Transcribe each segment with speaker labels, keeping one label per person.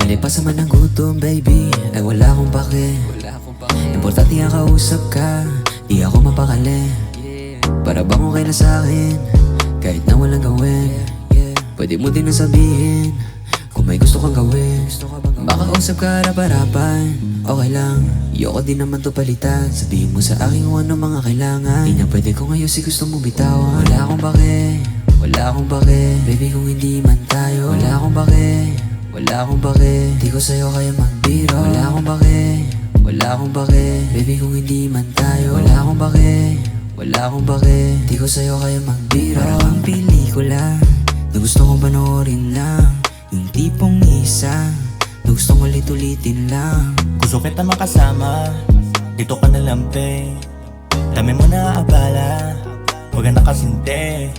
Speaker 1: Palipasan man ng gutom baby, ay wala akong pake. Importante nga kausap ka, di ako mapakali. Para bang okay na sa'kin, kahit na walang gawin. Pwede mo din na sabihin, kung may gusto kang gawin. Makausap ka harap-harapan, okay lang. Yoko din naman to palitan. Sabihin mo sa akin kung ano mga kailangan. Di na pwede kung ayos gusto mo bitawan. Wala akong bake, wala akong bake. Baby kung hindi man tayo, wala akong bake, wala akong bake. Di ko sa'yo kaya magbiro. Wala akong bake, wala akong bake. Baby kung hindi man tayo, wala akong bake, wala akong bake. Di ko sa'yo kaya magbiro. Para bang pelikula na gusto kong panoorin lang. Yung tipong isa na gustong ulit-ulitin lang.
Speaker 2: Gusto kita makasama, dito ka na lampe. Dami mo na abala, huwag ka nakasinte.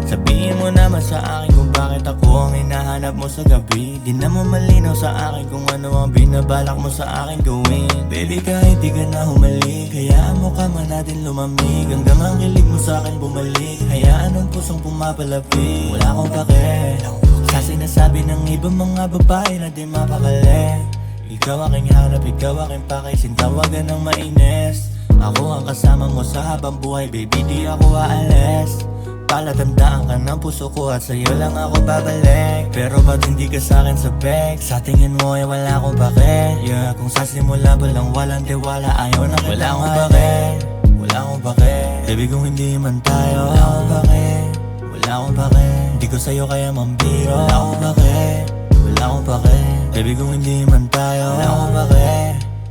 Speaker 2: Sabihin mo naman sa akin kung bakit ako ang hinahanap mo sa gabi. Di naman malinaw sa akin kung ano ang binabalak mo sa akin gawin. Baby kahit di ka na humalik, hayaan mo ka man natin lumamig. Hanggang ang kilig mo sa akin bumalik, hayaan ang pusong pumapalapit. Wala akong pake sa sinasabi ng ibang mga babae na di mapakali. Ikaw aking hanap, ikaw aking pakaisin, tawagan ng mainis. Ako ang kasama mo sa habang buhay, baby di ako aalis. Palatandaan ka ng puso ko at sa'yo lang ako babalik. Pero ba't hindi ka sa'kin sabik? Sa tingin mo ay wala akong pake. Yeah, kung sa simula pa lang walang tiwala, ayaw na kita. Wala akong pake, wala akong pake. Baby kung hindi man tayo, wala akong pake, wala akong pake. Di ko sa'yo kaya mambiro. Wala akong pake, wala akong pake. Baby kung hindi man tayo, wala akong pake,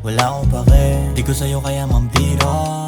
Speaker 2: wala akong pake. Di ko sa'yo kaya mambiro.